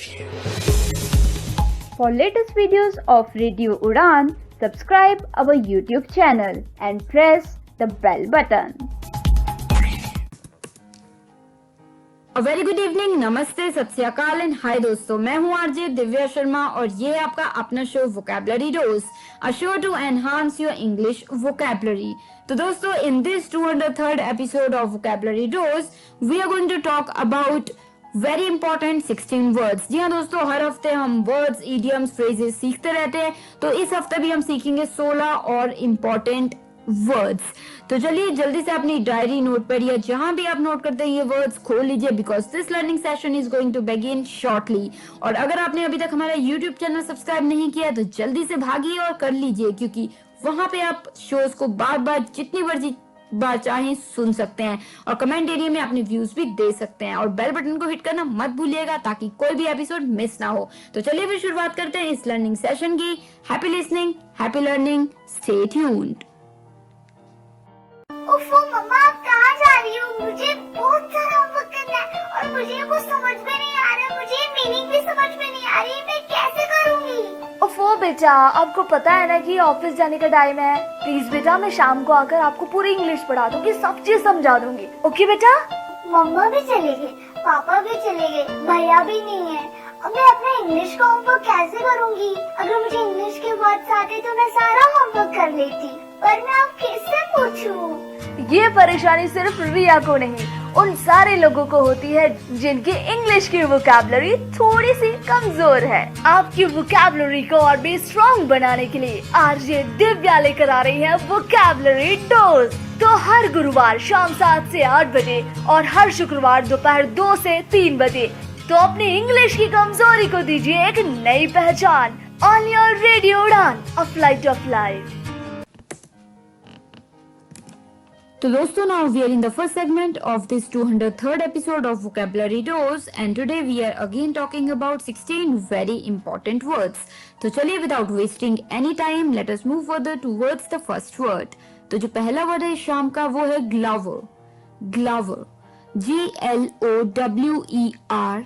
For latest videos of Radio Udan, subscribe our YouTube channel and press the bell button. A very good evening, नमस्ते, सत श्री अकाल and hi दोस्तों, मैं हूँ RJ Divya Sharma और ये है आपका अपना show vocabulary dose, a show to enhance your English vocabulary. तो दोस्तों, in this 203rd episode of vocabulary dose we are going to talk about very important 16 words. जी हाँ दोस्तों, हर हफ्ते हम वर्ड्स, इडियम्स, फ्रेजेस सीखते रहते हैं, तो इस हफ्ते भी हम सीखेंगे 16 और इम्पोर्टेंट वर्ड्स। तो चलिए जल्दी से अपनी डायरी, नोटपैड या जहां भी आप नोट करते हैं ये वर्ड्स खोल लीजिए, because this learning session is going to begin shortly. और अगर आपने अभी तक हमारा यूट्यूब चैनल सब्सक्राइब नहीं किया तो जल्दी से भागिए और कर लीजिए, क्योंकि वहां पे आप शोज को बार बार जितनी बार चाहें सुन सकते हैं और कमेंट एरिया में अपने व्यूज भी दे सकते हैं। और बेल बटन को हिट करना मत भूलिएगा ताकि कोई भी एपिसोड मिस ना हो। तो चलिए फिर शुरुआत करते हैं इस लर्निंग सेशन की। Happy listening, happy learning, stay tuned. ओफो मम्मा, आप कहाँ जा रही हो? मुझे बहुत सारा होमवर्क करना है और मुझे कुछ समझ में नहीं आ रहा, मुझे मीनिंग भी समझ में नहीं आ रही, मैं कैसे करूँगी? ओफो बेटा, आपको पता है ना कि ऑफिस जाने का टाइम है। प्लीज बेटा, मैं शाम को आकर आपको पूरी इंग्लिश पढ़ा दूंगी, सब चीज समझा दूंगी। ओके बेटा? मम्मा भी चले गए, पापा भी चले गए, भैया भी नहीं है। अब मैं अपना इंग्लिश का होमवर्क कैसे करूँगी? अगर मुझे इंग्लिश के वर्ड्स आते तो मैं सारा होमवर्क कर लेती, पर मैं अब किससे पूछूं? ये परेशानी सिर्फ रिया को नहीं, उन सारे लोगों को होती है जिनकी इंग्लिश की वोकैबुलरी थोड़ी सी कमजोर है। आपकी वोकैबुलरी को और भी स्ट्रॉन्ग बनाने के लिए आरजे दिव्या लेकर आ रही है वोकैबुलरी डोज। तो हर गुरुवार शाम 7 से 8 बजे और हर शुक्रवार दोपहर 2 से 3 बजे तो अपनी इंग्लिश की कमजोरी को दीजिए एक नई पहचान। ऑन योर रेडियो उड़ान, अ फ्लाइट ऑफ लाइफ। तो दोस्तों, now we are in the first segment of this 203rd episode of Vocabulary Dose and today we are again talking about 16 very important words. तो चलिए without wasting any time let us move further towards the first word. तो जो पहला word है शाम का वो है ग्लावर। ग्लावर, GLOWER,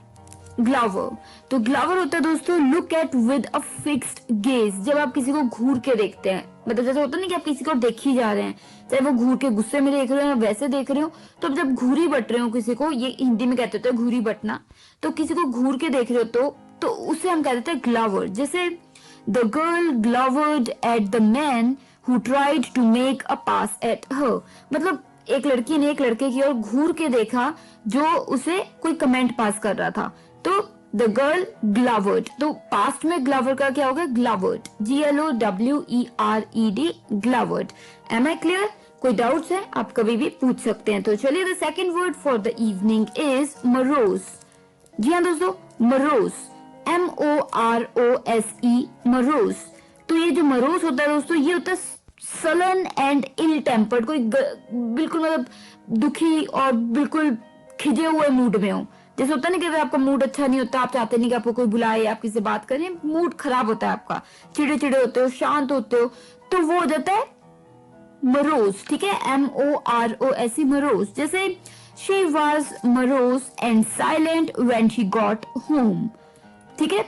ग्लावर। तो ग्लावर होता है दोस्तों look at with a fixed gaze. जब आप किसी को घूर के देखते हैं, मतलब जैसे होता नहीं कि आप किसी को देख ही जा रहे हैं, चाहे वो घूर के गुस्से में देख रहे हो या वैसे देख रहे हो, तो अब जब घूरी बट रहे हो किसी को, ये हिंदी में कहते हैं घूरी बटना, तो किसी को घूर के देख रहे हो तो उसे हम कहते हैं ग्लावर। जैसे the girl glowered at the man who tried to make a pass at her. मतलब एक लड़की ने एक लड़के की ओर घूर के देखा जो उसे कोई कमेंट पास कर रहा था, तो द गर्ल ग्लावर्ड। तो पास्ट में ग्लावर का क्या होगा? Glowered, GLOWERED, glowered. Am I clear? कोई डाउट्स है आप कभी भी पूछ सकते हैं। तो चलिए the second word for the evening is morose. जी हाँ दोस्तों, मरोज, MOROSE, मरोज। तो ये जो मरोज होता है दोस्तों, ये होता है सलन एंड इल टेम्पर्ड, कोई बिल्कुल मतलब दुखी और बिल्कुल खिजे हुए मूड में हो। जैसे होता है ना कि आपका मूड अच्छा नहीं होता, आप चाहते नहीं कि आपको कोई बुलाए, आप किसी से बात करें, मूड खराब होता है आपका, चिड़े चिड़े होते हो, शांत होते हो, तो वो हो जाता है मरोज। ठीक है, MOROSE, मरोज। जैसे she was morose and silent when she got home. ठीक है,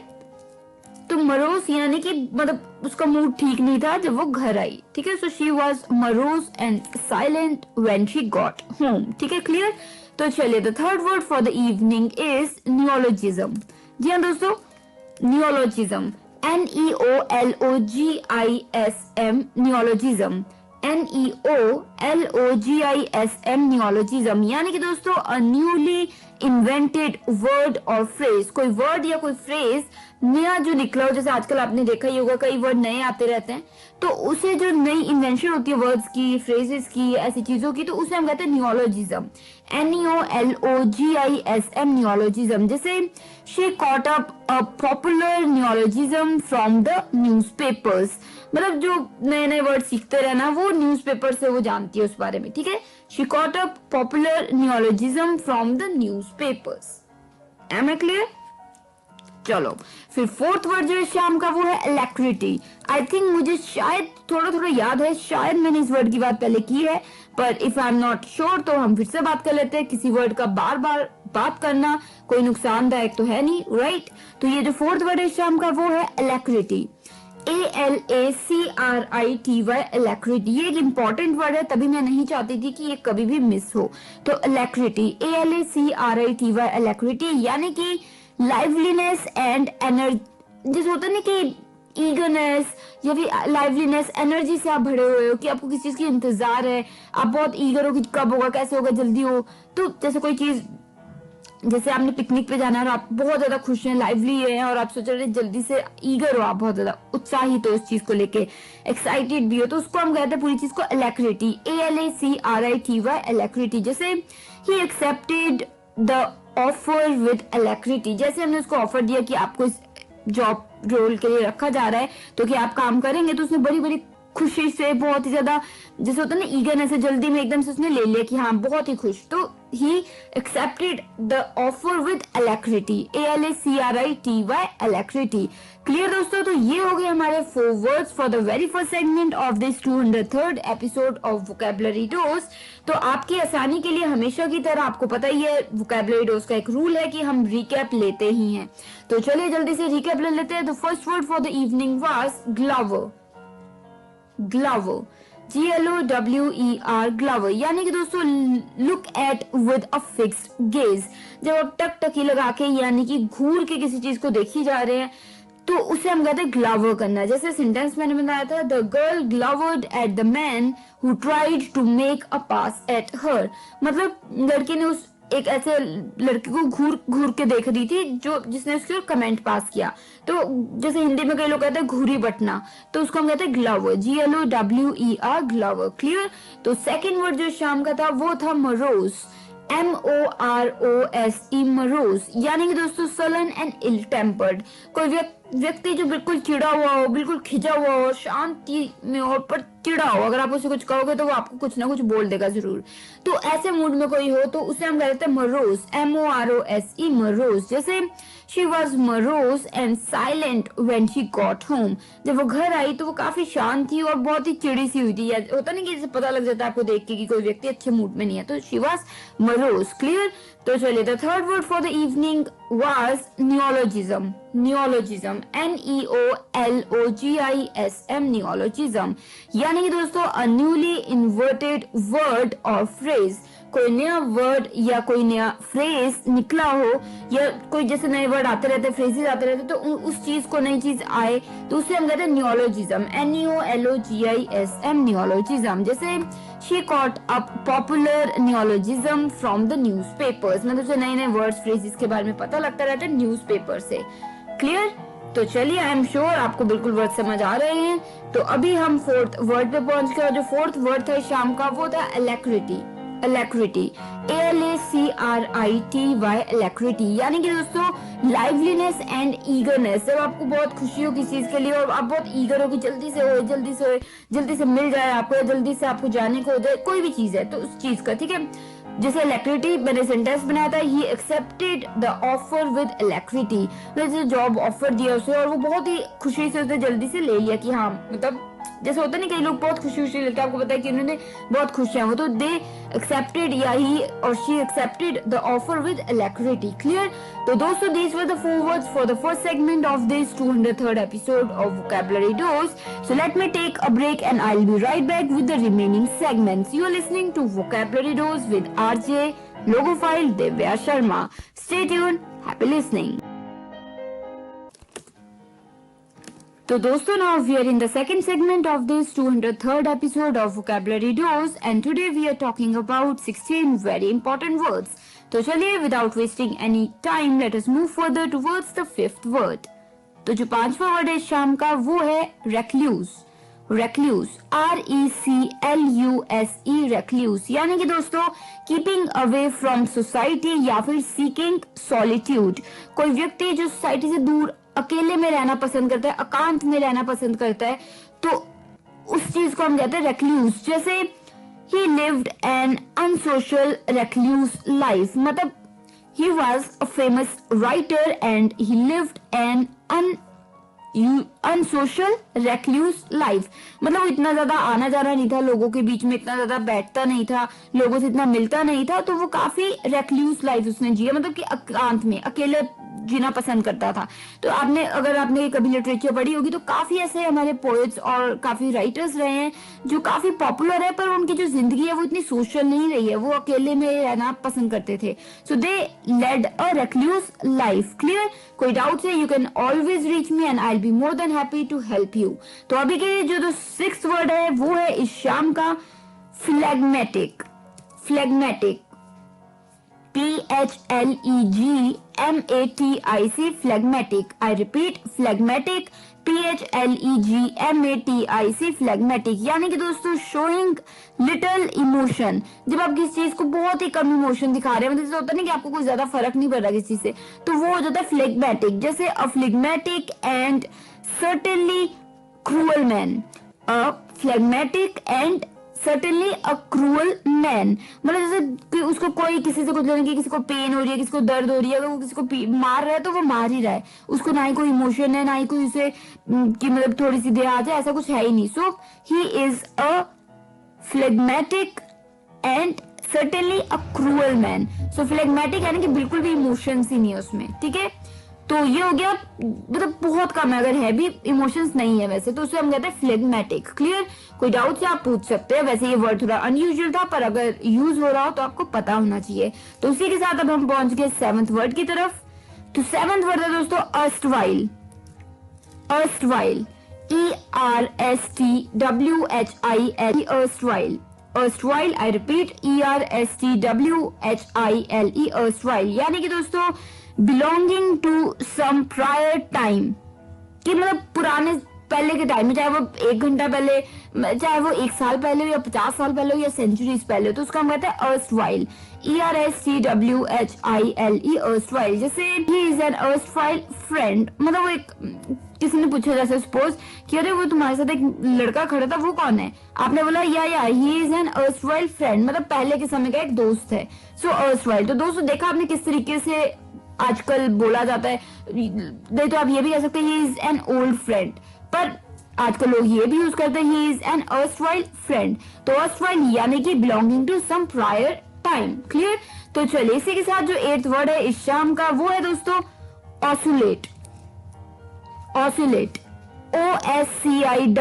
तो मरोज यानी कि मतलब उसका मूड ठीक नहीं था जब वो घर आई। ठीक है, so she was morose and silent when she got home. ठीक है, क्लियर? तो चलिए the third word for the evening is neologism. जी हाँ दोस्तों, नियोलॉजिज्म, NEOLOGISM, नियोलॉजिज्म, NEOLOGISM, नियोलॉजिज्म। यानी कि दोस्तों अ न्यूली इन्वेंटेड वर्ड और फ्रेज। कोई वर्ड या कोई फ्रेज नया जो निकला हो, जैसे आजकल आपने देखा ही होगा कई वर्ड नए आते रहते हैं, तो उसे जो नई इन्वेंशन होती है वर्ड्स की, फ्रेजेस की, ऐसी चीजों की, तो उसे हम कहते हैं नियोलॉजिज्म, NEOLOGISM, नियोलॉजिज्म। जैसे she caught up a popular neologism from the newspapers. मतलब जो नए नए वर्ड सीखते रहना, वो न्यूज़पेपर से वो जानती है उस बारे में। ठीक है, she caught up popular neologism from the newspapers. Am I clear? चलो फिर फोर्थ वर्ड जो है शाम का वो है अलैक्रिटी। आई थिंक मुझे शायद थोड़ा थोड़ा याद है, शायद मैंने इस वर्ड की बात पहले की है, पर if I am not sure तो हम फिर से बात कर लेते हैं। किसी वर्ड का बार बार बात करना कोई नुकसानदायक तो है नहीं, राइट। तो ये जो फोर्थ वर्ड है शाम का वो है अलैक्रिटी, ALACRITY, अलैक्रिटी। ये एक इंपॉर्टेंट वर्ड है, तभी मैं नहीं चाहती थी कि ये कभी भी मिस हो। तो अलैक्रिटी, ALACRITY, अलैक्रिटी यानी कि लाइवलीनेस एंड एनर्जी, जैसे होता है ना कि ईगरनेस या फिर लाइवलीनेस, एनर्जी से आप भरे हुए हो कि आपको किसी चीज की इंतजार है, आप बहुत ईगर हो कि कब होगा, कैसे होगा, जल्दी हो। तो जैसे कोई चीज, जैसे आपने पिकनिक पे जाना है और आप बहुत ज्यादा खुश हैं, लाइवली है और आप सोच रहे जल्दी से, ईगर हो आप, बहुत ज्यादा उत्साहित हो उस चीज को लेके, एक्साइटेड भी हो, तो उसको हम कहते हैं पूरी चीज को अलैक्रिटी, ALACRITY, अलैक्रिटी। जैसे he accepted the offer with alacrity, जैसे हमने उसको ऑफर दिया कि आपको इस जॉब रोल के लिए रखा जा रहा है तो कि आप काम करेंगे, तो उसने बड़ी बड़ी खुशी से, बहुत ही ज्यादा, जैसे होता है ना ईगरनेस से, जल्दी में एकदम से उसने ले लिया कि हाँ बहुत ही खुश। तो he accepted the offer with alacrity, ALACRITY, alacrity. Clear दोस्तों, तो ये हो गए हमारे 4 words for the very first segment of this 203rd episode of vocabulary dose. तो आपकी आसानी के लिए हमेशा की तरह आपको पता ही है वोकैबुलरी डोज का एक रूल है कि हम रिकैप लेते ही हैं। तो चलिए जल्दी से रिकैप ले लेते हैं। The first word for the evening was glower, glower, GLOWER, glower, यानी कि दोस्तों look at with a fixed gaze. जब आप टकटकी लगा के यानी कि घूर के किसी चीज को देखी जा रहे हैं तो उसे हम कहते हैं ग्लवर करना। जैसे सेंटेंस मैंने बताया था, the girl glowered at the man who tried to make a pass at her, मतलब लड़की ने उस एक ऐसे लड़के को घूर घूर के देख रही थी जो जिसने उसके कमेंट पास किया। तो जैसे हिंदी में कई लोग कहते हैं घूरी बटना, तो उसको हम कहते हैं ग्लवर, GLOWER, ग्लवर। क्लियर। तो सेकंड वर्ड जो शाम का था वो था मरोज, MOROSE, मरोज, यानी कि दोस्तों सलन एंड इल टेम्पर्ड। कोई व्यक्ति जो बिल्कुल चिड़ा हुआ हो, बिल्कुल खिंचा हुआ हो, शांति में हो पर चिड़ा हो, अगर आप उसे कुछ कहोगे तो वो आपको कुछ ना कुछ बोल देगा जरूर। तो ऐसे मूड में कोई हो तो उसे हम कहते हैं मरोज, MOROSE, मरोज। जैसे she was morose and silent when she got home, जब वो घर आई तो वो काफी शांत थी और बहुत ही चिड़ी सी हुई थी। होता नहीं कि पता लग जाता है आपको देख के कि कोई व्यक्ति अच्छे मूड में नहीं है, तो शी वॉज मरोज। क्लियर। तो चलिए the third word for the evening was नियोलॉजिज्म, नियोलॉजिज्म, NEOLOGISM, नियोलॉजिज्म, यानी कि दोस्तों अ न्यूली इन्वर्टेड वर्ड और फ्रेज। कोई नया वर्ड या कोई नया फ्रेज निकला हो, या कोई जैसे नए वर्ड आते रहते, फ्रेजेस आते रहते, तो उस चीज को नई चीज आए तो उसे हम कहते हैं नियोलॉजिज्म, NEOLOGISM, नियोलॉजिज्म। जैसे she caught up popular neologism from the newspapers, मतलब जो नए नए वर्ड्स फ्रेजेस के बारे में पता लगता रहता है न्यूज़पेपर से। क्लियर। तो चलिए आई एम श्योर आपको बिल्कुल वर्ड समझ आ रहे हैं। तो अभी हम फोर्थ वर्ड पे पहुंच गए। जो फोर्थ वर्ड था शाम का वो था अलैक्रिटी, अलैक्रिटी, ALACRITY, अलैक्रिटी, यानी कि दोस्तों लाइवलीनेस एंड ईगरनेस। जब आपको बहुत खुशी हो किसी चीज के लिए और आप बहुत ईगर हो कि जल्दी से हो, जल्दी से हो, जल्दी से मिल जाए आपको, जल्दी से आपको जाने को हो जाए, कोई भी चीज है तो उस चीज का, ठीक है। जैसे अलैक्रिटी मैंने सेंटेंस बनाया था, he accepted the offer with alacrity, जैसे जॉब ऑफर दिया उसे और वो बहुत ही खुशी से उसने जल्दी से ले लिया कि हाँ, मतलब जैसे होता नहीं कई लोग बहुत खुशी खुशी लेते हैं, आपको पता है कि उन्होंने बहुत खुश हैं वो, तो दे एक्सेप्टेड या ही और she accepted the offer with alacrity. Clear. तो दोस्तों these were the 4 words for the first segment of this 203rd episode of Vocabulary Dose. So let me take a break and I'll be right back with the remaining segments. You are listening to Vocabulary Dose with RJ Logophile Divya Sharma. Stay tuned. Happy listening. तो दोस्तों now we are in the second segment of this 203rd episode of Vocabulary Dose and today we are talking about 16 very important words. तो चलिए without wasting any time let us move further towards the fifth word. तो जो पांचवा word है शाम का वो है recluse, recluse, RECLUSE, recluse, यानी कि दोस्तों कीपिंग अवे फ्रॉम सोसाइटी या फिर सीकिंग सॉलिट्यूड। कोई व्यक्ति जो सोसाइटी से दूर अकेले में रहना पसंद करता है, एकांत में रहना पसंद करता है, तो उस चीज को हम कहते हैं रेक्लूज। जैसे he lived an unsocial recluse life, मतलब he was a famous writer and he lived an unsocial recluse life, मतलब वो इतना ज्यादा आना जाना नहीं था लोगों के बीच में, इतना ज्यादा बैठता नहीं था, लोगों से इतना मिलता नहीं था, तो वो काफी रेक्लूस लाइफ उसने जिया, मतलब कि एकांत में अकेले जीना पसंद करता था। तो अगर आपने कभी लिटरेचर पढ़ी होगी तो काफी ऐसे हमारे पोएट्स और काफी राइटर्स रहे हैं जो काफी पॉपुलर है, पर उनकी जो जिंदगी है वो इतनी सोशल नहीं रही है, वो अकेले में रहना पसंद करते थे। So they led a recluse life. Clear? कोई डाउट है you can always reach me and I will be more than happy to help you. तो अभी के जो 6th वर्ड है वो है इस शाम का phlegmatic. Phlegmatic, PHLEGMATIC, phlegmatic. I repeat, phlegmatic, PHLEGMATIC, phlegmatic. यानी कि दोस्तों शोइंग लिटिल इमोशन, जब आप किसी चीज को बहुत ही कम इमोशन दिखा रहे हैं, मतलब जैसे होता है ना कि आपको कोई ज्यादा फर्क नहीं पड़ रहा किसी से, तो वो हो जाता है फ्लेगमेटिक। जैसे a phlegmatic and certainly cruel man, a phlegmatic and certainly a cruel man, मतलब जैसे कि उसको कोई किसी से कुछ लेने की, किसी को पेन हो रही है, किसी को दर्द हो रही है, अगर वो किसी को मार रहा है तो वो मार ही रहा है, उसको ना ही कोई इमोशन है, ना ही कोई उसे कि मतलब थोड़ी सी दया आ जाए, ऐसा कुछ है ही नहीं। So he is a phlegmatic and certainly a cruel man. So phlegmatic यानी कि बिल्कुल भी इमोशंस ही नहीं है उसमें। ठीक है, तो ये हो गया, मतलब बहुत कम है, अगर है भी इमोशंस नहीं है वैसे तो उसे हम कहते हैं फ्लेगमेटिक। क्लियर? कोई डाउट से आप पूछ सकते हैं। वैसे ये वर्ड थोड़ा अनयूजुअल था, पर अगर यूज हो रहा हो तो आपको पता होना चाहिए। तो उसी के साथ अब हम पहुंच गए 7th वर्ड की तरफ। तो 7th वर्ड है दोस्तों erstwhile. Erstwhile, ERSTWHIL, erstwhile. Erstwhile, I repeat, ERSTWHILE, erstwhile. यानी कि दोस्तों belonging to some prior time, कि मतलब पुराने पहले के टाइम में, चाहे वो 1 घंटा पहले, चाहे वो 1 साल पहले हो या 50 साल पहले हो या सेंचुरीज पहले हो, तो उसका हम कहते हैं अर्स्टवाइल। ERSTWHILE, erstwhile. जैसे he is an erstwhile friend, मतलब वो एक, किसी ने पूछा जैसे सपोज कि अरे वो तुम्हारे साथ एक लड़का खड़ा था, वो कौन है? आपने बोला या he is an erstwhile friend, मतलब पहले के समय का एक दोस्त है। सो अर्स्टवाइल। तो दोस्तों देखा आपने किस तरीके से आजकल बोला जाता है, नहीं तो आप ये भी कह सकते हैं he is an old friend, पर आजकल लोग ये भी यूज करते हैं he is an erstwhile friend. तो अर्स्टवाइल यानी कि belonging to some prior time. Clear? तो चलिए इसी के साथ जो 8th वर्ड है इस शाम का वो है दोस्तों oscillate. Oscillate, OSCILLATE,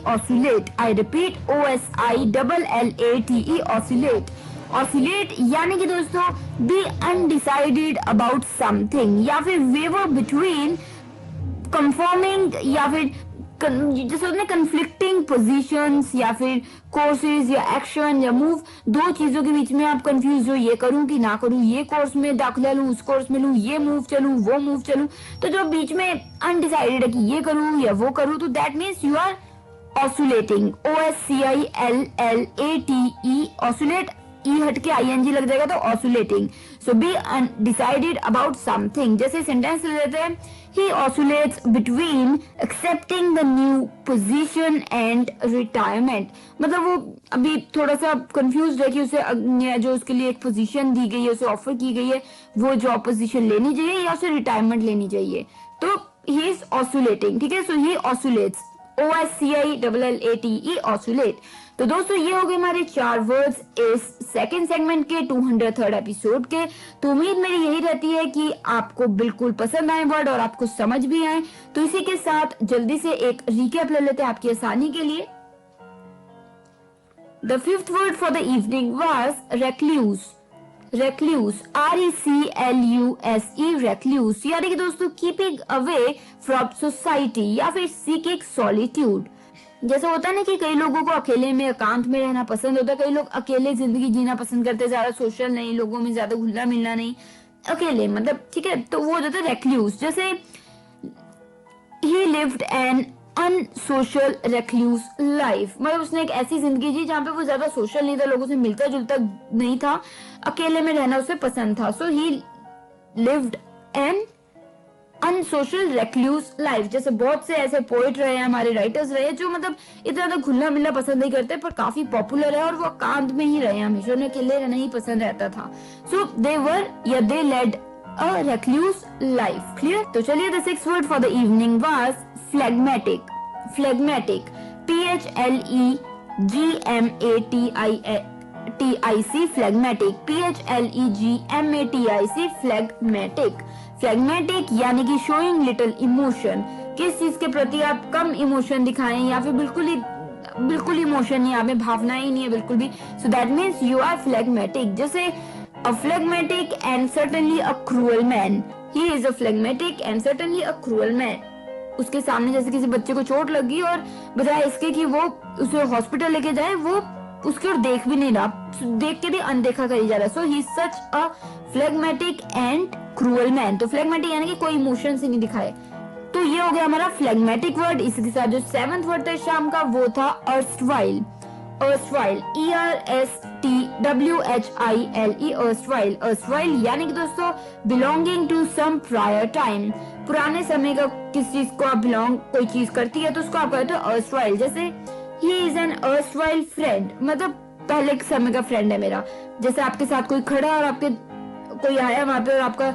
oscillate. I repeat, OSILLATE, oscillate. Oscillate यानी कि दोस्तों बी अनडिसाइडेड अबाउट समथिंग, या फिर वेवर बिटवीन कंफर्मिंग, या फिर जैसे होते हैं कंफ्लिक्टिंग पोजीशंस, या फिर कोर्सेज या एक्शन या मूव, दो चीजों के बीच में आप कंफ्यूज हो, ये करूं कि ना करूं, ये कोर्स में दाखिला लूं, उस कोर्स में लूं, ये मूव चलूं, वो मूव चलूं, तो जो बीच में अनडिसाइडेड है कि ये करूं या वो करूं, तो that means you are oscillating. OSCILLATE, oscillate, E हट के ING लग जाएगा तो oscillating. So be undecided about something. जैसे सेंटेंस ले लेते हैं, he oscillates between accepting the new position and retirement, मतलब वो अभी थोड़ा सा कंफ्यूज है कि उसे जो उसके लिए एक पोजीशन दी गई है, उसे ऑफर की गई है, वो जॉब पोजीशन लेनी चाहिए या उसे रिटायरमेंट लेनी चाहिए, तो ही इज ऑसिलेटिंग। ठीक है, सो ही ऑसिलेट्स, OSCILLATE, ऑसिलेट। तो दोस्तों ये हो गए हमारे 4 वर्ड्स इस सेकंड सेगमेंट के 203rd एपिसोड के। तो उम्मीद मेरी यही रहती है कि आपको बिल्कुल पसंद आए वर्ड और आपको समझ भी आए। तो इसी के साथ जल्दी से एक रिकैप ले लेते हैं आपकी आसानी के लिए। The 5th word for the evening was recluse. Recluse, RECLUSE, recluse यानी कि दोस्तों कीपिंग अवे फ्रॉम सोसाइटी या फिर सीकिंग सॉलिट्यूड। जैसे होता है ना कि कई लोगों को अकेले में एकांत में रहना पसंद होता है, कई लोग अकेले जिंदगी जीना पसंद करते हैं, ज्यादा सोशल नहीं, लोगों में ज्यादा घुलना मिलना नहीं, अकेले मतलब। ठीक है, तो वो हो जाता है रेक्लूस। जैसे he lived an unsocial recluse life, मतलब उसने एक ऐसी जिंदगी जी जहाँ पे वो ज्यादा सोशल नहीं था, लोगों से मिलता जुलता नहीं था, अकेले में रहना उसे पसंद था। So he lived an unsocial recluse life. जैसे बहुत से ऐसे पोइट रहे हैं, हमारे राइटर्स रहे हैं जो मतलब इतना ज्यादा घुलना मिलना पसंद नहीं करते, पर काफी पॉपुलर है और वो एकांत में ही रहे, हमेशा उन्हें अकेले रहना ही पसंद रहता था। सो दे वर या दे led a recluse life. Clear? तो चलिए, the sixth word for the evening was phlegmatic. Phlegmatic. Phlegmatic. phlegmatic. phlegmatic. phlegmatic. phlegmatic यानी कि showing little emotion. किस चीज के प्रति आप कम इमोशन दिखाएं या फिर बिल्कुल इमोशन नहीं, आप में भावनाएं ही नहीं है बिल्कुल भी. So that means you are phlegmatic. जैसे a phlegmatic and certainly a cruel man. He is a phlegmatic and certainly a cruel man. उसके सामने जैसे किसी बच्चे को चोट लगी और बजाय इसके कि वो उसे हॉस्पिटल लेके जाए, वो उसकी ओर देख भी नहीं रहा, देख के भी अनदेखा करी जा रहा है. So he is such a phlegmatic and cruel man. तो फ्लेगमेटिक यानी कि कोई इमोशन से नहीं दिखाए. तो ये हो गया हमारा फ्लेगमेटिक वर्ड. इसी के साथ जो सेवंथ वर्ड था शाम का वो था erstwhile. Erstwhile, ERSTWHILE, erstwhile. Erstwhile यानी कि दोस्तों belonging to some prior time. पुराने समय का किस चीज को आप बिलोंग कोई चीज करती है तो उसको आप कहते हो अर्स्टवाइल. जैसे he is an erstwhile friend, मतलब पहले के समय का फ्रेंड है मेरा. जैसे आपके साथ कोई खड़ा और आपके कोई आया वहां पे और आपका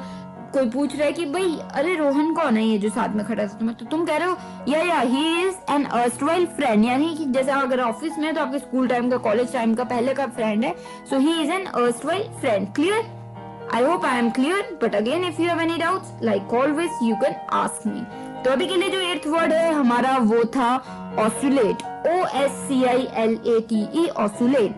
कोई पूछ रहा है कि भाई अरे रोहन कौन है ये जो साथ में खड़ा था तुम्हें, तो तुम कह रहे हो या he is an erstwhile friend. यानी कि जैसे अगर ऑफिस में तो आपके स्कूल टाइम का, कॉलेज टाइम का, पहले का फ्रेंड है. So he is an erstwhile friend. Clear? I hope I am clear, but again if you have any doubts, like always you can ask me. तो अभी के लिए जो 8th वर्ड है हमारा वो था oscillate. OSCILATE, oscillate.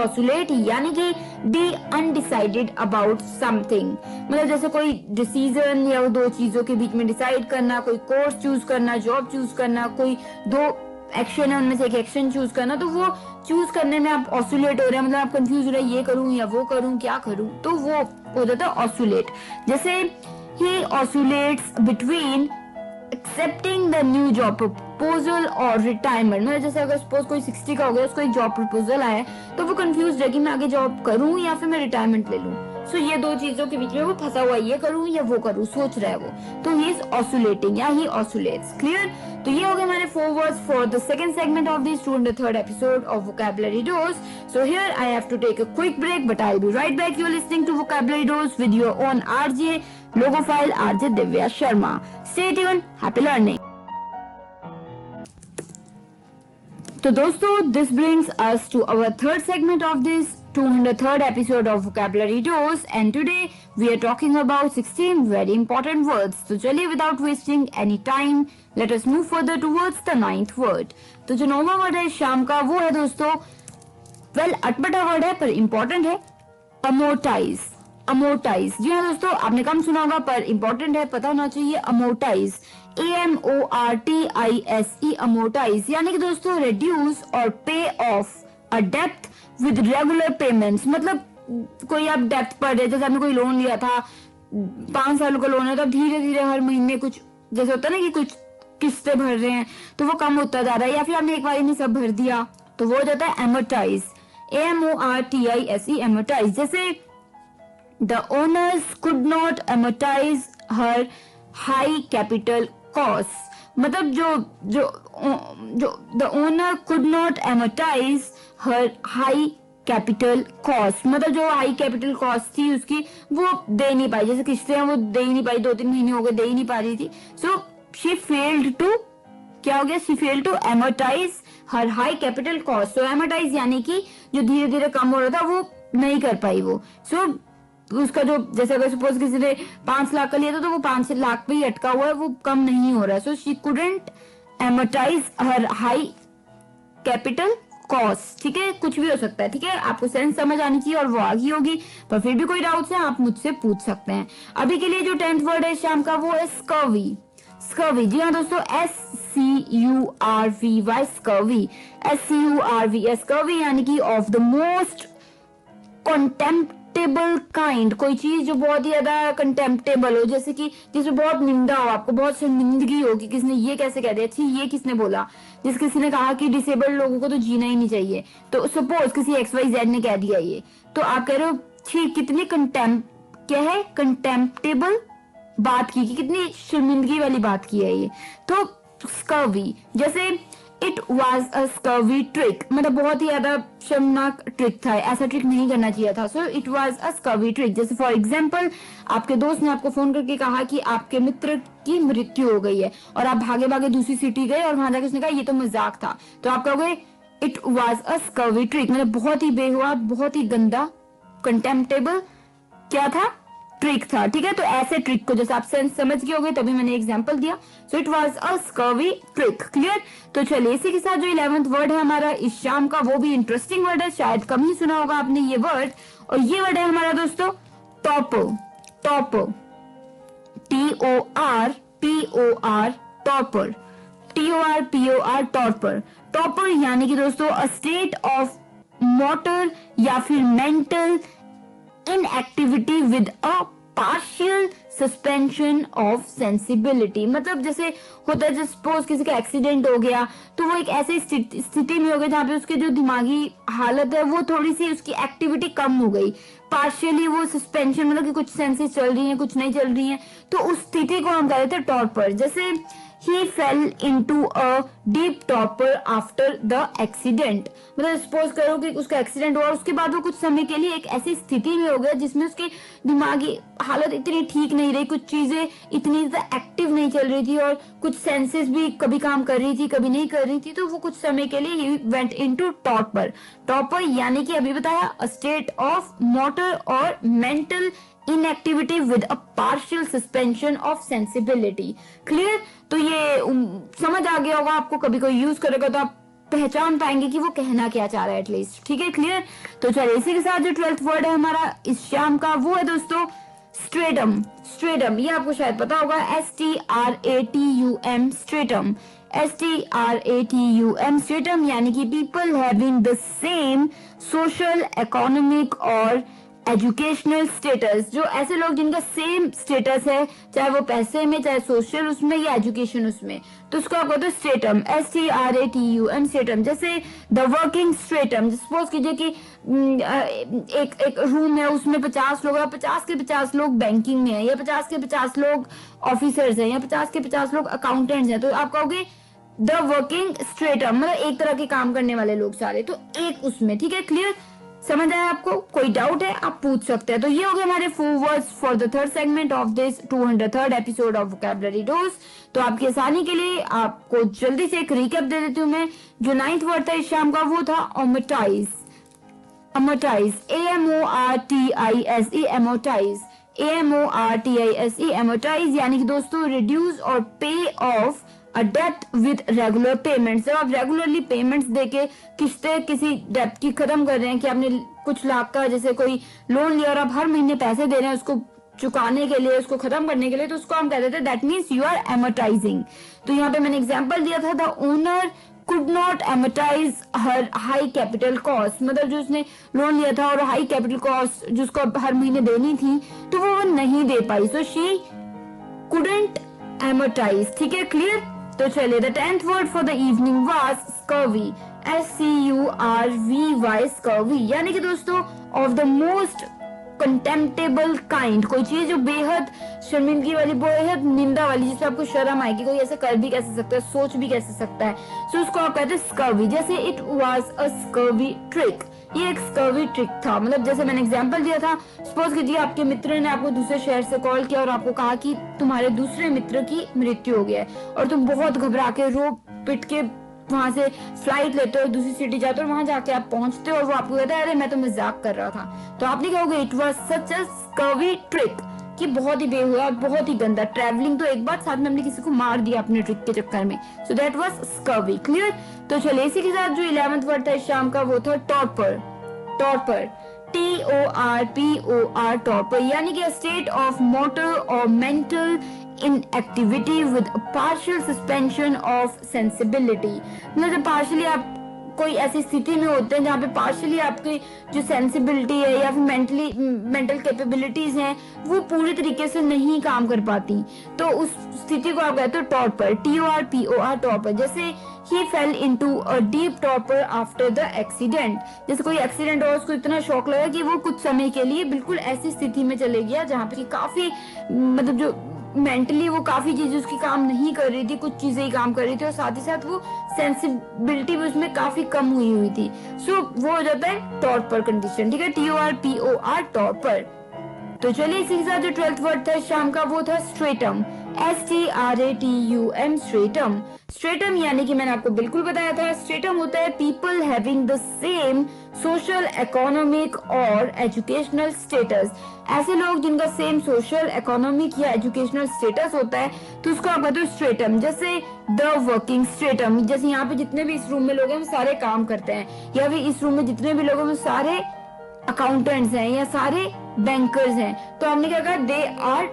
Oscillate यानी कि be undecided about something. मतलब जैसे कोई डिसीजन या दो चीजों के बीच में डिसाइड करना, कोई कोर्स चूज करना, जॉब चूज करना, कोई दो एक्शन है उनमें से एक एक्शन चूज करना, तो वो चूज करने में आप ऑसिलेट हो रहे हैं, मतलब आप कंफ्यूज हो रहे हैं ये करूं या वो करूं, क्या करूं, तो वो हो जाता है ऑसिलेट. जैसे he oscillates between accepting the new job proposal और रिटायरमेंट. मतलब जैसे अगर सपोज कोई 60 का हो गया, उसको एक जॉब प्रपोजल आया तो वो कंफ्यूज है कि मैं आगे जॉब करूं या फिर मैं रिटायरमेंट ले लूं. सो ये दो चीजों के बीच में वो फंसा हुआ है, ये करूं या वो करूं, सोच रहा है वो. तो ही इज ऑसिलेटिंग या ही ऑसिलेट्स. क्लियर? तो ये हो गए हमारे 4 words for the second segment of this 203rd episode of Vocabulary Dose. So here I have to take a quick break, but I'll be right back. You're listening to Vocabulary Dose with your own RJ, Logophile RJ Divya Sharma. Stay tuned. Happy learning. तो दोस्तों, this brings us to our third segment of this 203rd episode of Vocabulary Dose, and today we are talking about 16 very important words. तो चलिए without wasting any time, let us move further towards the 9th word. तो जो 9वां word है शाम का वो है दोस्तों, अटपटा वर्ड है पर इंपॉर्टेंट है, अमोर्टाइज. अमोर्टाइज, जी हाँ दोस्तों, आपने कम सुना होगा पर इंपॉर्टेंट है, पता होना चाहिए. अमोर्टाइज, AMORTISE, अमोर्टाइज यानी कि दोस्तों रिड्यूस और पे of a depth with regular payments. मतलब कोई आप डेप्थ पर है, जैसे आपने कोई लोन लिया था, 5 सालों का लोन है, तो आप धीरे धीरे हर महीने कुछ, जैसे होता है ना कि कुछ किस्तें भर रहे हैं तो वो कम होता जा रहा है, या फिर आपने एक बार में सब भर दिया तो वो हो जाता है एमोर्टाइज. AMORTISE, amortise. जैसे the owners could not amortise her high capital cost. मतलब जो the owner could not amortise her high capital cost, मतलब जो हाई कैपिटल कॉस्ट थी उसकी वो दे नहीं पाई. जैसे किस्तें हैं वो दे ही नहीं पाई, 2-3 महीने हो गए दे ही नहीं पा रही थी. सो शी फेल्ड टू, क्या हो गया, she failed to amortise her high capital cost. So amortise यानी कि जो धीरे धीरे कम हो रहा था वो नहीं कर पाई वो. सो उसका जो, जैसे अगर सपोज किसी ने 5 लाख का लिया था तो वो 5 लाख पे ही अटका हुआ है, वो कम नहीं हो रहा है. So she couldn't एमोर्टाइज her high capital cost. ठीक है, कुछ भी हो सकता है. ठीक है, आपको सेंस समझ आनी चाहिए और वो आ गई होगी, पर फिर भी कोई डाउट्स है आप मुझसे पूछ सकते हैं. अभी के लिए जो 10th वर्ड है शाम का वो है स्कर्वी. स्कर्वी, जी हाँ दोस्तों, SCURVY, स्कर्वी, SCURV. स्कर्वी यानी कि ऑफ द मोस्ट कंटेम्प्टेबल काइंड, कोई चीज जो बहुत ही ज्यादा कंटेम्प्टेबल हो, जैसे कि जिसमें बहुत निंदा हो, आपको बहुत शर्मिंदगी हो कि किसने ये कैसे कह दिया, अच्छी ये किसने बोला. जिस किसी ने कहा कि डिसेबल्ड लोगों को तो जीना ही नहीं चाहिए, तो सपोज किसी XYZ ने कह दिया ये, तो आप कह रहे हो ठीक, कितनी क्या है, कंटेम्प्टेबल बात की, कि कितनी शर्मिंदगी वाली बात की है ये. तो स्कर्वी. जैसे it was a scurvy trick, मतलब बहुत ही ज्यादा शर्मनाक ट्रिक था, ऐसा ट्रिक नहीं करना चाहिए था। So it was a scurvy trick. जैसे फॉर एग्जाम्पल आपके दोस्त ने आपको फोन करके कहा कि आपके मित्र की मृत्यु हो गई है और आप भागे भागे दूसरी सिटी गए और वहां जाकर उसने कहा ये तो मजाक था, तो आप कहोगे it was a scurvy trick, मतलब बहुत ही बेहुआ, बहुत ही गंदा, कंटेम्प्टेबल क्या था, ट्रिक था। ठीक है, तो ऐसे ट्रिक को जैसे आप सेंस समझ गए होगे तभी मैंने एग्जांपल दिया। So it was a scurvy trick. Clear? तो चलिए इसी के साथ जो 11th वर्ड है हमारा इस शाम का, वो भी इंटरेस्टिंग वर्ड है, शायद कम ही सुना होगा आपने ये वर्ड, और ये वर्ड है हमारा दोस्तों topper. Topper, TORPOR, topper, TORPOR, topper. Topper यानी कि दोस्तों अ स्टेट ऑफ मोटर या फिर mental inactivity with a partial suspension of sensibility. मतलब जैसे होता है, सपोज किसी का एक्सीडेंट हो गया तो वो एक ऐसी स्थिति में हो गया जहाँ पे उसके जो दिमागी हालत है वो थोड़ी सी, उसकी एक्टिविटी कम हो गई, पार्शियली वो सस्पेंशन, मतलब कि कुछ सेंसेस चल रही हैं कुछ नहीं चल रही हैं, तो उस स्थिति को हम कहते हैं टॉर्पर। जैसे he fell into a deep torpor after the accident, मतलब सपोज करो कि उसका एक्सीडेंट हुआ और उसके बाद वो कुछ समय के लिए एक ऐसी स्थिति में हो गया जिसमें उसकी दिमागी हालत इतनी ठीक नहीं रही, कुछ चीजें इतनी ज्यादा एक्टिव नहीं चल रही थी और कुछ सेंसेस भी कभी काम कर रही थी कभी नहीं कर रही थी, तो वो कुछ समय के लिए he went into torpor। Topper यानी कि अभी बताया अ स्टेट ऑफ मोटर और mental inactivity with a partial suspension of sensibility. Clear? तो ये समझ आ गया होगा आपको, कभी कोई यूज करेगा तो आप पहचान पाएंगे कि वो कहना क्या चाह रहा है एटलीस्ट। ठीक है, क्लियर? तो चलिए इसी के साथ जो 12th वर्ड है हमारा इस शाम का वो है दोस्तों स्ट्रेटम। स्ट्रेटम, ये आपको शायद पता होगा, STRATUM, स्ट्रेटम, STRATUM, स्ट्रेटम यानी कि people having the same social, economic और एजुकेशनल स्टेटस, जो ऐसे लोग जिनका सेम स्टेटस है, चाहे वो पैसे में, चाहे सोशल उसमें या एजुकेशन उसमें, तो उसको आप कहते हो स्ट्रेटम, STRATUM, स्ट्रेटम। जैसे द वर्किंग स्ट्रेटम, सपोज कीजिए कि एक रूम है उसमें 50 लोग हैं, 50 के 50 लोग बैंकिंग में है, या 50 के 50 लोग ऑफिसर्स हैं, या 50 के 50 लोग अकाउंटेंट्स हैं, तो आप कहोगे द वर्किंग स्ट्रेटम, मतलब एक तरह के काम करने वाले लोग सारे, तो एक उसमें। ठीक है, क्लियर? समझ आया आपको? कोई डाउट है आप पूछ सकते हैं। तो ये हो गए हमारे 4 words for the third segment of this 203rd episode of vocabulary dose. तो आपकी आसानी के लिए आपको जल्दी से एक रिकैप दे देती हूँ मैं। जो 9th वर्ड था इस शाम का वो था amortise. Amortise, AMORTISE, amortise, AMORTISE, amortise यानी कि दोस्तों रिड्यूस और पे of a date with regular payments. जब आप रेगुलरली पेमेंट्स देके किस्तें किसी डेट की खत्म कर रहे हैं, कि आपने कुछ लाख का जैसे कोई लोन लिया और आप हर महीने पैसे दे रहे हैं उसको चुकाने के लिए, उसको खत्म करने के लिए, तो उसको हम कहते थे दैट मीन्स यू आर एमोटाइजिंग। तो यहाँ पे मैंने एग्जांपल दिया था, the owner could not amortise her high capital cost, मतलब जो उसने लोन लिया था और हाई कैपिटल कॉस्ट जिसको हर महीने देनी थी तो वो नहीं दे पाई, सो शी कुडंट एमोटाइज। ठीक है, क्लियर? तो चलिए the 10th word for the evening was scurvy, SCURVY, scurvy यानी कि दोस्तों ऑफ द मोस्ट कंटेम्प्टेबल काइंड, कोई चीज जो बेहद शर्मिंदगी वाली, बेहद निंदा वाली, जिससे आपको शर्म आएगी, कोई ऐसे कर भी कैसे सकता है, सोच भी कैसे सकता है, सो उसको आप कहते हैं स्कर्वी। जैसे it was a scurvy trick, ये एक स्कर्वी ट्रिक था, मतलब जैसे मैंने एग्जांपल दिया था, सपोज कीजिए आपके मित्र ने आपको दूसरे शहर से कॉल किया और आपको कहा कि तुम्हारे दूसरे मित्र की मृत्यु हो गया है, और तुम बहुत घबरा के रो पिट के वहां से फ्लाइट लेते हो, दूसरी सिटी जाते हो, वहां जाके आप पहुंचते हो और वो आपको कहता है अरे मैं तो मजाक कर रहा था, तो आपने कहोगे it was such a scurvy trick, कि बहुत ही बेहुआ, बहुत ही गंदा। ट्रैवलिंग तो एक बात, साथ में हमने किसी को मार दिया अपने ट्रिक के चक्कर में, so that was scurvy. Clear? तो चलिए इसी के साथ जो 11th वर्ड था इस शाम का वो था टॉर्पर। टॉर्पर, TORPOR, टॉर्पर यानी कि स्टेट ऑफ मोटर और mental inactivity with partial suspension of sensibility, मतलब जब पार्शियली आप कोई ऐसी स्थिति में होते हैं जहाँ पे पार्शियली आपकी जो सेंसिबिलिटी है या फिर मेंटल कैपेबिलिटीज हैं वो पूरी तरीके से नहीं काम कर पाती, तो उस स्थिति को आप कहते हो टॉर्पर, TORPOR, टॉर्पर। जैसे he fell into a deep torpor after the accident, जैसे कोई एक्सीडेंट हुआ, उसको इतना शॉक लगा कि वो कुछ समय के लिए बिल्कुल ऐसी स्थिति में चले गया जहाँ पे काफी मतलब जो मेंटली वो काफी चीजें उसकी काम नहीं कर रही थी, कुछ चीजें ही काम कर रही थी और साथ ही साथ वो सेंसिबिलिटी भी उसमें काफी कम हुई थी। सो वो हो जाता है टॉर्पर कंडीशन, ठीक है, TORPOR टॉर्पर। तो चलिए इसी के साथ जो 12th वर्ड था शाम का वो था स्ट्रेटम, STRATUM स्ट्रेटम। स्ट्रेटम यानी कि मैंने आपको बिल्कुल बताया था, स्ट्रेटम होता है people having the same social, economic और एजुकेशनल स्टेटस। ऐसे लोग जिनका सेम सोशल, इकोनॉमिक या एजुकेशनल स्टेटस होता है तो उसको आप कहते हो स्ट्रेटम। जैसे द वर्किंग स्ट्रेटम, जैसे यहाँ पे जितने भी इस रूम में लोग हैं वो सारे काम करते हैं, या फिर इस रूम में जितने भी लोग हैं वो सारे अकाउंटेंट्स हैं या सारे बैंकर्स हैं। तो हमने क्या कहा, they are,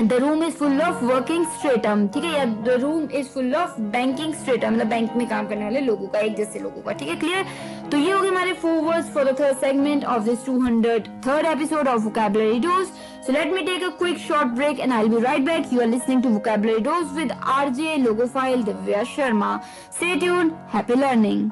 the room is full of working stratum, ठीक है, या the room is full of banking stratum, मतलब बैंक में काम करने वाले लोगों का, एक जैसे लोगों का, ठीक है, क्लियर। तो ये हो गए हमारे 4 words for the third segment of this 203rd episode of vocabulary dose. So let me take a quick short break and I'll be right back. You are listening to Vocabulary Dose with RJ Logophile Divya Sharma. Stay tuned. Happy learning.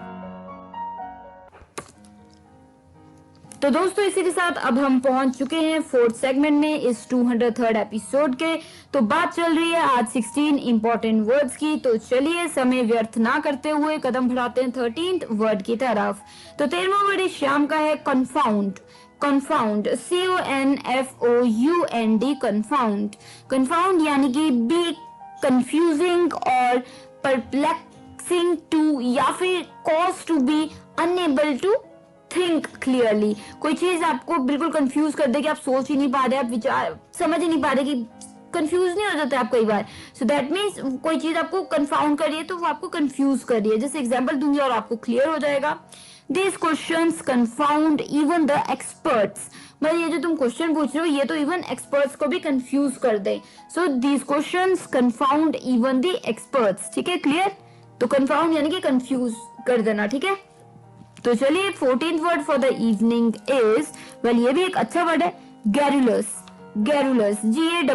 तो दोस्तों इसी के साथ अब हम पहुंच चुके हैं 4th सेगमेंट में इस 203rd एपिसोड के। तो बात चल रही है आज 16 इंपॉर्टेंट वर्ड्स की। तो चलिए समय व्यर्थ ना करते हुए कदम बढ़ाते हैं 13th वर्ड की तरफ। तो 13वां वर्ड इस शाम का है confound. Confound, CONFOUND, confound. Confound यानी कि बी कंफ्यूजिंग और परप्लेक्सिंग टू, या फिर cause to be unable to think clearly. कोई चीज आपको बिल्कुल कंफ्यूज कर दे कि आप सोच ही नहीं पा रहे, आप विचार समझ ही नहीं पा रहे, कि कंफ्यूज नहीं हो जाते आप कई बार। सो दैट मीन्स कोई चीज आपको कंफाउंड कर रही है तो वो आपको कंफ्यूज कर रही है। जैसे एग्जांपल दूंगी और आपको क्लियर हो जाएगा। These questions confound even the experts, मतलब ये जो तुम क्वेश्चन पूछ रहे हो ये तो इवन एक्सपर्ट्स को भी कंफ्यूज कर दे। सो these questions confound even the experts, ठीक है, क्लियर। तो कंफाउंड यानी कि कंफ्यूज कर देना, ठीक है। तो चलिए 14th word for the evening is, well ये भी एक अच्छा वर्ड है, garrulous. Garrulous, GARRULOUS,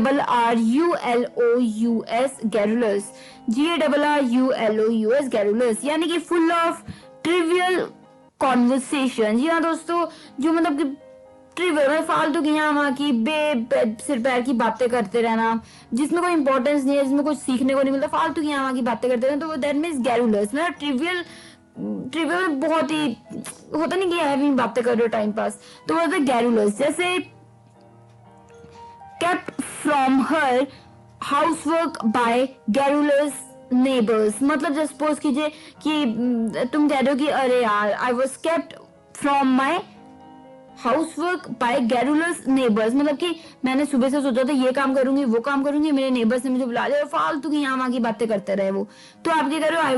garrulous, GARRULOUS, garrulous, यानी कि फुल ऑफ ट्रिवियल कॉन्वर्सेशन। जी हाँ दोस्तों, जो मतलब कि ट्रिवियल मतलब फालतू की यहाँ वहाँ की सिर पैर की बातें करते रहना, जिसमें कोई इंपॉर्टेंस नहीं है, जिसमें कुछ सीखने को नहीं मिलता, फालतू की यहाँ वहाँ की बातें करते रहना, तो वो दैट मीन्स गैरुलस। मतलब ट्रिवियल बहुत ही होता नहीं कि हैवी बातें कर रहे हो टाइम पास, तो वो होता है गैरुलस। जैसे kept from her housework by garrulous neighbors, मतलब जब सपोज कीजिए कि तुम कह रहे हो कि अरे यार I was kept from my housework by garrulous neighbors, मतलब कि मैंने सुबह से सोचा था ये काम करूंगी वो काम करूंगी, मेरे नेबर्स ने मुझे बुला लिया और फालतू की यहाँ वहाँ की बातें करते रहे वो, तो आप क्या कर रहे हो,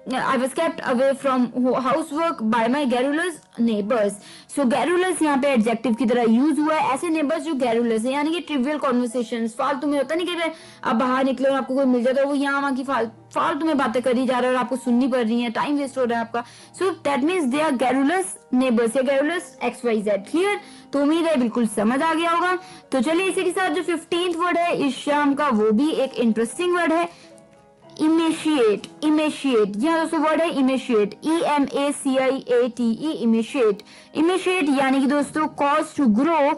I was kept away from housework by my garrulous neighbors. So garrulous यहाँ पे एडजेक्टिव की तरह यूज हुआ है। ऐसे नेबर्स जो garrulous है, यानी कि ट्रिवियल कॉन्वर्सेशंस, फालतू में होता नहीं कि आप बाहर निकले और आपको कोई मिल जाता है वो यहाँ वहाँ की फालतू में बातें करी जा रहे हैं और आपको सुननी पड़ रही है, टाइम वेस्ट हो रहा है आपका। So that means they are garrulous neighbors या garrulous XYZ, क्लियर। तो उम्मीद है बिल्कुल समझ आ गया होगा। तो चलिए इसी के साथ जो 15th वर्ड है इस शाम का वो भी एक इंटरेस्टिंग वर्ड है, इमेशिएट। इमेशिएट, यहाँ दोस्तों वर्ड है इमेशिएट, EMACIATE, इमेशिएट। इमेशिएट यानी कि दोस्तों कॉज टू ग्रो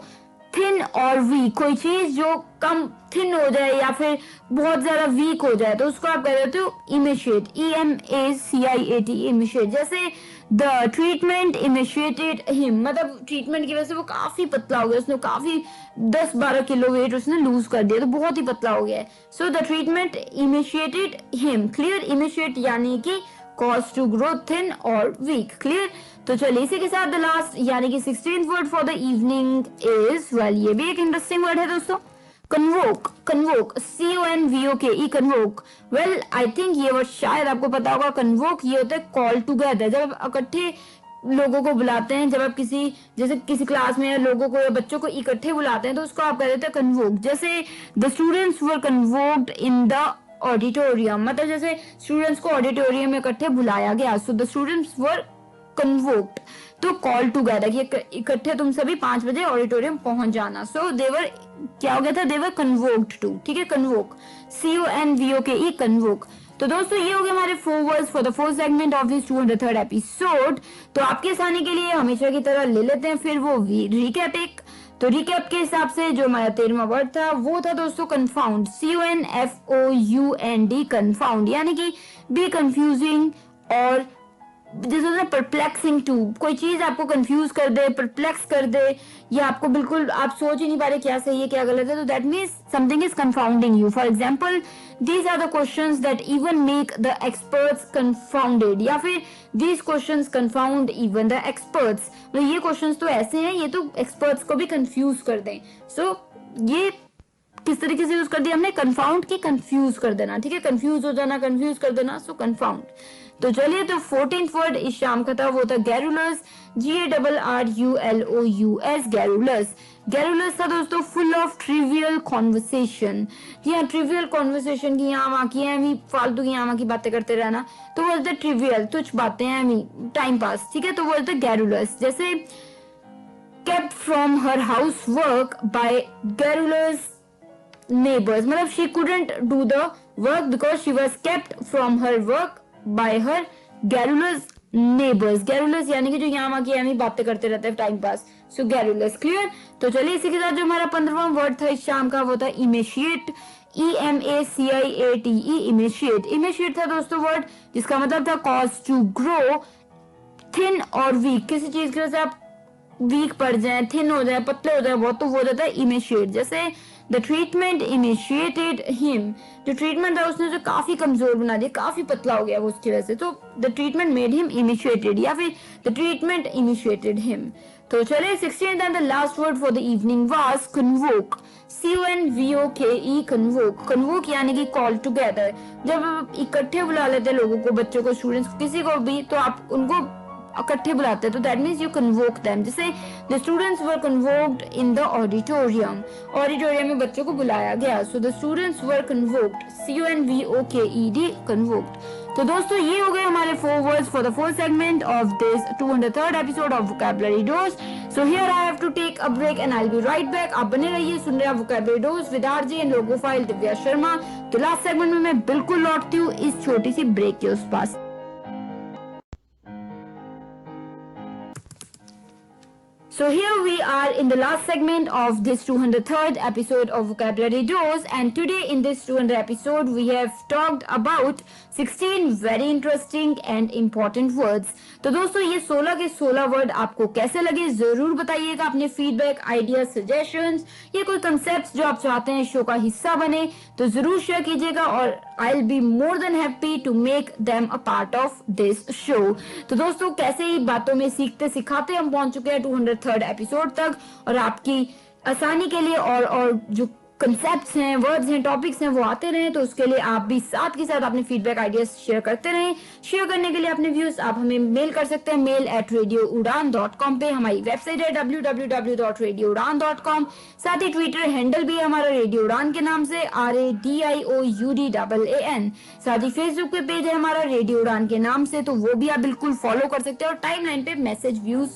थिन और वीक, कोई चीज जो कम थिन हो जाए या फिर बहुत ज्यादा वीक हो जाए तो उसको आप कह देते हो इमेशिएट, EMACIATE, इमेशिएट। जैसे द ट्रीटमेंट इमेशिएटेड हिम, मतलब ट्रीटमेंट की वजह से वो काफी पतला हो गया, उसने काफी 10-12 किलो वेट उसने लूज कर दिया, तो बहुत ही पतला हो गया है। So the treatment emaciated him, clear. Emaciate यानी कि कॉज टू ग्रो थिन और वीक, क्लियर। तो चलिए इसी के साथ द लास्ट यानी कि 16th word for the evening is, well ये भी एक इंटरेस्टिंग वर्ड है दोस्तों, कन्वोक। कन्वोक, CONVOKE, कन्वोक। वेल आई थिंक ये वर्ड शायद आपको पता होगा। कन्वोक ये होता है कॉल टुगेदर, जब आप इकट्ठे लोगों को बुलाते हैं, जब आप किसी जैसे किसी क्लास में लोगों को या बच्चों को इकट्ठे बुलाते हैं तो उसको आप कह देते हैं कन्वोक। जैसे the students were convoked in the auditorium, मतलब जैसे स्टूडेंट्स को ऑडिटोरियम में इकट्ठे बुलाया गया, सो द स्टूडेंट्स वर कन्वोक्ड। तो कॉल टुगेदर कि इकट्ठे तुम सभी 5 बजे ऑडिटोरियम पहुंच जाना, सो देवर क्या हो गया था, देवर कन्वोक्ड टू, ठीक है, कन्वोक, CONVOKE, कन्वोक। तो दोस्तों ये हो गए हमारे 4 words for the 4th segment of this 203rd episode. तो आपके आसानी के लिए हमेशा की तरह ले लेते हैं फिर वो रिकैप एक। तो रिकैप के हिसाब से जो हमारा 13वां वर्ड था वो था दोस्तों कंफाउंड, CONFOUND, कंफाउंड, यानी कि बी कंफ्यूजिंग और जैसे होता है परप्लेक्सिंग टू, कोई चीज आपको कंफ्यूज कर दे, परप्लेक्स कर दे, या आपको बिल्कुल आप सोच ही नहीं पा रहे क्या सही है क्या गलत है, तो that means something is confounding you. For example these are the questions that even make the experts confounded, या फिर these questions confound even the experts. मतलब ये क्वेश्चंस तो ऐसे हैं ये तो एक्सपर्ट्स को भी कंफ्यूज कर दें. सो ये किस तरीके से यूज कर दिया हमने, कंफाउंड की कंफ्यूज कर देना, ठीक है, कंफ्यूज हो जाना, कंफ्यूज कर देना, सो कंफाउंड. तो चलिए, तो 14th वर्ड इस शाम का था वो था गैरुलस, GARRULOUS, गैरुलस. गैरुलस था दोस्तों फुल ऑफ ट्रिवियल कॉन्वर्सेशन. यहाँ ट्रिवियल कॉन्वर्सेशन की यहाँ वहाँ की है फालतू की यहाँ वहाँ की बातें करते रहना, तो बोलते ट्रिवियल, तुच्छ बातें हैं, टाइम पास, ठीक है, तो बोलते गैरुलस. जैसे kept from her housework by garrulous neighbors, मतलब she couldn't do the work because she was kept from her work by her garrulous neighbors. garrulous यानी कि जो यहाँ की हमें बातें करते रहते हैं टाइम पास, सो garrulous. क्लियर. तो चलिए इसी के साथ जो हमारा 15वां वर्ड था इस शाम का वो था emaciate, EMACIATE, emaciate. emaciate था दोस्तों वर्ड जिसका मतलब था cause to grow thin और weak, किसी चीज की वजह से आप वीक पड़ जाए, थिन हो जाए, पतले हो जाए बहुत, तो वो जाता है इमेशिएट. जैसे द ट्रीटमेंट इनिशिएटेड हिम, जो ट्रीटमेंट था उसने जो काफी कमजोर बना दिया, काफी पतला हो गया वो उसकी वजह से, तो the treatment made him initiated, या फिर द ट्रीटमेंट इनिशिएटेड हिम. तो चलिए 16th and the last word for the evening was convoke, CONVOKE, convoke. Convoke यानी कि कॉल टुगेदर, जब आप इकट्ठे बुला लेते हैं लोगों को, बच्चों को, स्टूडेंट्स, किसी को भी, तो आप उनको इकट्ठे बुलाते हैं, तो that means you convoke them. जैसे the students were convoked in the auditorium, auditorium में बच्चों को बुलाया गया, so the students were convoked, CONVOKED, convoked. तो दोस्तों ये हो गए हमारे 4 words for the 4th segment of this 203rd episode of vocabulary dose. So here I have to take a break and I will be right back. आप बने रहिए, सुन रहे हैं vocabulary dose with RJ and logo file Divya Sharma. तो last segment में मैं बिल्कुल लौटती हूँ इस छोटी सी ब्रेक के उस पास. So here we are in the last segment of this 203rd episode of Vocabulary Dose, and today in this 200th episode we have talked about 16 very interesting and important words. तो दोस्तों ये 16 के 16 word आपको कैसे लगे जरूर बताइएगा. अपने फीडबैक, आइडिया, सजेशंस या कोई कंसेप्ट जो आप चाहते हैं शो का हिस्सा बने तो जरूर शेयर कीजिएगा, और I will be more than happy to make them a part of this show. तो दोस्तों कैसे ही बातों में सीखते सिखाते हम पहुंच चुके हैं 203rd एपिसोड तक, और आपकी आसानी के लिए और जो कंसेप्ट्स हैं, वर्ड्स हैं, टॉपिक्स हैं वो आते रहें, तो उसके लिए आप भी साथ के साथ अपने फीडबैक आइडियाज शेयर करते रहें. शेयर करने के लिए अपने व्यूज आप हमें मेल कर सकते हैं, mail@radioudan.com पे. हमारी वेबसाइट है www.radioudan.com. साथ ही ट्विटर हैंडल भी है हमारा रेडियो उड़ान के नाम से, RADIOUDAAN. साथ ही फेसबुक पे पेज है हमारा रेडियो उड़ान के नाम से, तो वो भी आप बिल्कुल फॉलो कर सकते हैं, और टाइमलाइन पे मैसेज व्यूज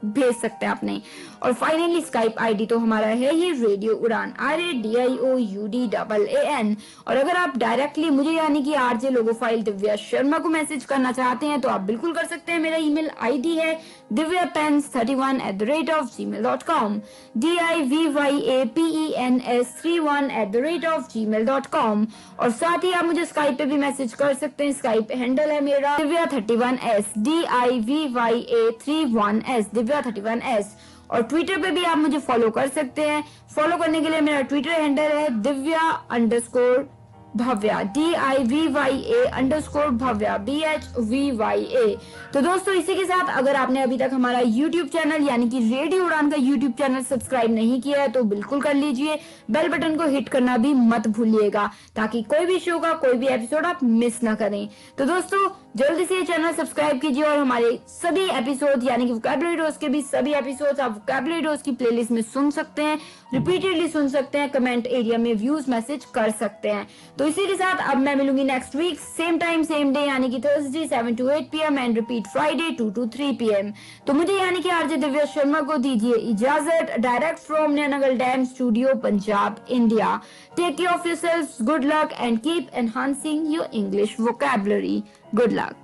भेज सकते हैं अपने. और फाइनली स्काइप आईडी तो हमारा है ही रेडियो उड़ान, RADIOUDAAN. और अगर आप डायरेक्टली मुझे यानी कि आरजे लोगो फाइल दिव्या शर्मा को मैसेज करना चाहते हैं तो आप बिल्कुल कर सकते हैं. मेरा ईमेल आईडी है divyapens31@gmail.com, DIVYAPENS31@gmail.com. और साथ ही आप मुझे स्काइप पे भी मैसेज कर सकते हैं. स्काइप हैंडल है मेरा दिव्या31s, DIVYA31s, दिव्या31s. और ट्विटर पे भी आप मुझे फॉलो कर सकते हैं. फॉलो करने के लिए मेरा ट्विटर हैंडल है दिव्या_भव्या, DIVYA_भव्या, BHVYA. तो दोस्तों इसी के साथ अगर आपने अभी तक हमारा YouTube चैनल यानी कि रेडियो उड़ान का YouTube चैनल सब्सक्राइब नहीं किया है तो बिल्कुल कर लीजिए. बेल बटन को हिट करना भी मत भूलिएगा ताकि कोई भी शो का कोई भी एपिसोड आप मिस ना करें. तो दोस्तों जल्दी से ये चैनल सब्सक्राइब कीजिए, और हमारे सभी एपिसोड यानी कि वोकैबुलरी डोज के भी सभी एपिसोड आप वोकैबुलरी डोज की प्लेलिस्ट में सुन सकते हैं, रिपीटेडली सुन सकते हैं, कमेंट एरिया में व्यूज मैसेज कर सकते हैं. तो इसी के साथ अब मैं मिलूंगी next week same time same day यानी कि Thursday 7 to 8 PM and repeat Friday 2 to 3 PM. तो मुझे यानी कि आरजे दिव्या शर्मा को दीजिए इजाजत, direct from Nainagal dam studio, Punjab, India. Take care of yourselves, good luck and keep enhancing your English vocabulary. Good luck.